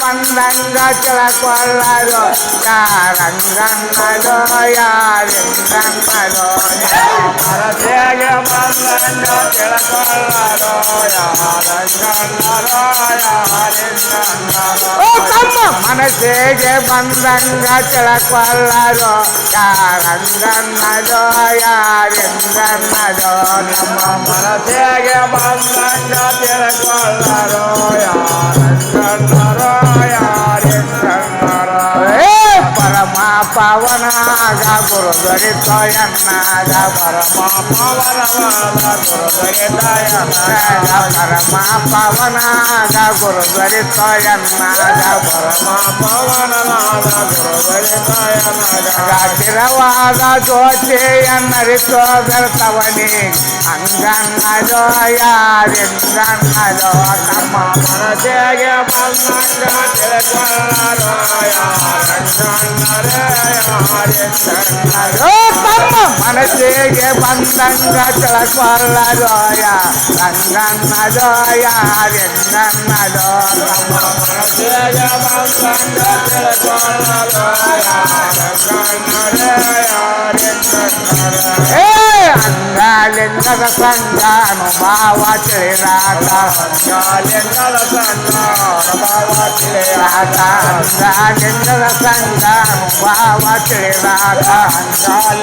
ಬಂದಂಗ ತಿಳ್ಕೊಳ್ಳೋದು ಯಾರಂಗನ್ನದೋ ಯಾರಿಂಗನ್ನದೋ ಮನಸ್ಸಿಗೆ ಬಂದಂಗ ತಿಳ್ಕೊಳ್ಳೋದು ಯಾರಂಗನ್ನದೋ ಯಾರಿಂಗನ್ನದೋ ಓ ತಮ್ಮ ಮನಸ್ಸಿಗೆ ಬಂದಂಗ ತಿಳ್ಕೊಳ್ಳೋದು ಯಾರಂಗನ್ನದೋ ಯಾರಿಂಗನ್ನದೋ ನಮ್ಮ ಮನಸ್ಸಿಗೆ ಬಂದಂಗ ತಿಳ್ಕೊಳ್ಳೋದು ಯಾರಂಗನ್ನದೋ ಯಾರಿಂಗನ್ನದೋ ಪರಮ ಪವನಾಗ ಗುರು ದೊರೆತೋಯನ್ನಾಗ ಪರಮ ಪವನವಾದ ಗುರು ದೊರೆತಯನಾಗ ಪರಮ ಪವನಾಗ ಗುರು ದೊರೆತೋಯನ್ನಾಗ ಪರಮ ಪವನನಾದ ಗುರು ದೊರೆತಯನಾಗ ಸ್ಥಿರವಾದ ಜ್ಯೋತಿಯನ್ನರಿಸೋ ಬೆರ್ತವನಿ ಅಂಗನ್ನದೋ ಯಾರಿಂಗನ್ನದೋ ತಮ್ಮ ಮನಸ್ಸಿಗೆ ಬಂದಂಗ ತಿಳ್ಕೊಳ್ಳೋದು ಯಾರಂಗನ್ನದೋ ಯಾರಿಂಗನ್ನದೋ ತಮ್ಮ ಮನಸ್ಸಿಗೆ ಬಂದಂಗ ತಿಳ್ಕೊಳ್ಳೋದು ಯಾರಂಗನ್ನದೋ ಯಾರಿಂಗನ್ನದೋ ನಮ್ಮ ಮನಸ್ಸಿಗೆ ಬಂದಂಗ ತಿಳ್ಕೊಳ್ಳೋದು ಯಾರಂಗನ್ನದೋ ಯಾರಿಂಗನ್ನದೋ ಏ ಅಂಗಲಿಂಗದ ಸಂಗಾನುಭಾವ ತಿಳಿರಾಟ ಲಿಂಗದ ಸಂಗ ಭಾವ ತಿಳಿಯಾಟ ಅಂಗಲಿಂಗದ ಸಂಗಾನುಭಾವ ತಿಳಿರಾಟ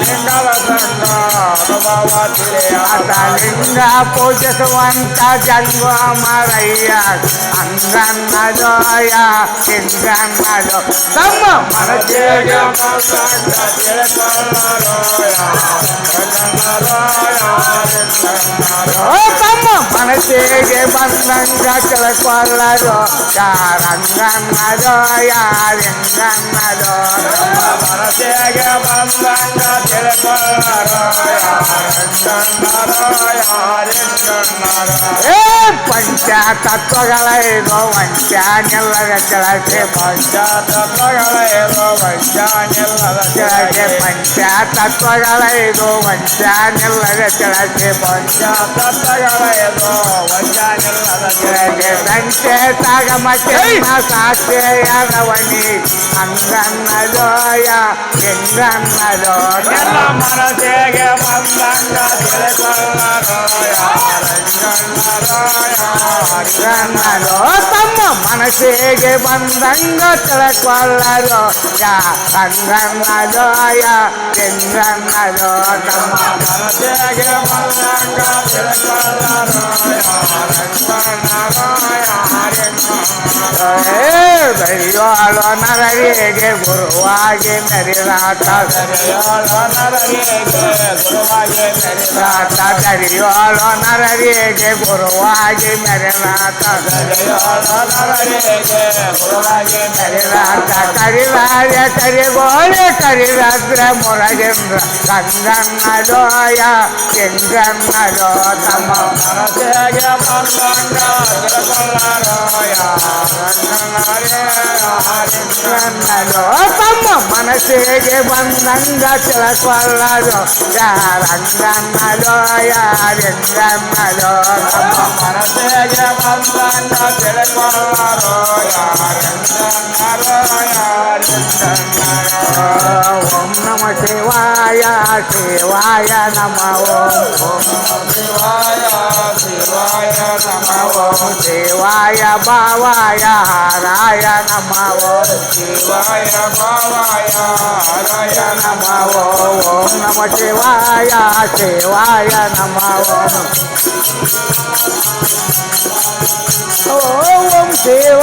ಲಿಂಗದ ಸಂಗ ಭಾವ ತಿಳಿಯಾಟ ಲಿಂಗ ಪೂಜಿಸುವಂತ ಜಂಗಮರಯ್ಯ ಅಂಗನ್ನದೋ ಯಾರಿಂಗನ್ನದೋ ತಮ್ಮ ಮನಸ್ಸಿಗೆ ಬಂದಂಗ ತಿಳ್ಕೊಳ್ಳೋದು ಯಾರಂಗನ್ನದೋ ಯಾರಿಂಗನ್ನದೋ ಓ ತಮ್ಮ ಮನಸ್ಸಿಗೆ ಬಂದಂಗ ತಿಳ್ಕೊಳ್ಳೋದು ಯಾರಂಗನ್ನದೋ ಯಾರಿಂಗನ್ನದೋ ಮನಸ್ಸಿಗೆ ಬಂದಂಗ ತಿಳ್ಕೊಳ್ಳೋದು ಯಾರಂಗನ್ನದೋ ಯಾರಿಂಗನ್ನದೋ ಏ ಪಂಚತತ್ವಗಳೈದು ವಂಚನೆಲ್ಲದ ಕೆಳಗೆ ಪಂಚತತ್ವಗಳೇನು ವಂಚನೆಲ್ಲದ ಕೆಳಗೆ ಕೆಳಗೆ ಪಂಚತತ್ವಗಳೈದು ವಂಚನೆಲ್ಲದ ಕೆಳಗೆ ಪಂಚತತ್ವಗಳೇನು ವಂಚನೆಲ್ಲದ ಕೆಳಗೆ ಸಂಚೆ ಸಾಗಮಕ್ಕೆ ಸಾಕ್ಷಿಯಾದವನಿ ಅಂಗನ್ನದೋ ಯಾರಿಂಗನ್ನದೋ ಎಲ್ಲ ಮನಸ್ಸಿಗೆ ಬಂದಂಗ ತಿಳ್ಕೊಳ್ಳೋದು ಯಾರಂಗನ್ನದೋ ಯಾರಿಂಗನ್ನದೋ ತಮ್ಮ ಮನಸ್ಸಿಗೆ ಬಂದಂಗ ತಿಳ್ಕೊಳ್ಳೋದು ಯಾರಂಗನ್ನದೋ ಯಾರಿಂಗನ್ನದೋ ತಮ್ಮ ಮನಸ್ಸಿಗೆ ಬಂದಂಗ ತಿಳ್ಕೊಳ್ಳೋದು ಯಾರಂಗನ್ನದೋ ಯಾರಿಂಗನ್ನದೋ ಬೆಳೆಯೋಳು ನರರಿಗೆ ಗುರುವಾಗಿ ಮೆರಿದಾಟ ಗುರುವಾಗಿ ರಾಟ ಬೆಳೆಯೋಳು ನರರಿಗೆ ಗುರುವಾಗಿ ಮೆರಿದಾಟ ಗುರುವಾಗಿ ಮೆರಿದಾಟ ಕರಿರಾಜ ಕರಿಗೋಳೆ ಕರಿರಾದ್ರ ಮುರಗೇಂದ್ರ ಗಂಗನ್ನದೋ ಯಾರಿಂಗನ್ನದೋ ತಮ್ಮ ಮನಸ್ಸಿಗೆ ಬಂದಂಗ ತಿಳ್ಕೊಳ್ಳೋದು ಯಾರಿಂಗನ್ನದೋ ತಮ್ಮ ಮನಸ್ಸಿಗೆ ಬಂದಂಗ ತಿಳ್ಕೊಳ್ಳೋದು ಯಾರಂಗನ್ನದೋ ಯಾರಿಂಗನ್ನದೋ ತಮ್ಮ ಮನಸ್ಸಿಗೆ ಬಂದಂಗ ತಿಳ್ಕೊಳ್ಳೋದು ಯಾರಂಗನ್ನದೋ ಯಾರಿಂಗನ್ನದೋ ಓಂ ನಮ ಶಿವಾಯ ಶಿವಾಯ ನಮ ಓಂ ಶಿವಾಯ ಶಿವಾಯ ನಮಃ ಓಂ ಶಿವಾಯ ಭಾವಾಯ ಹರಾಯ ನಮ ಓಂ ಶಿವಾಯ ಭಾವಾಯ ಹರಾಯ ನಮ ಓಂ ನಮ ಶಿವಾಯ ಶಿವಾಯ ನಮ ಓಂ ಶಿವ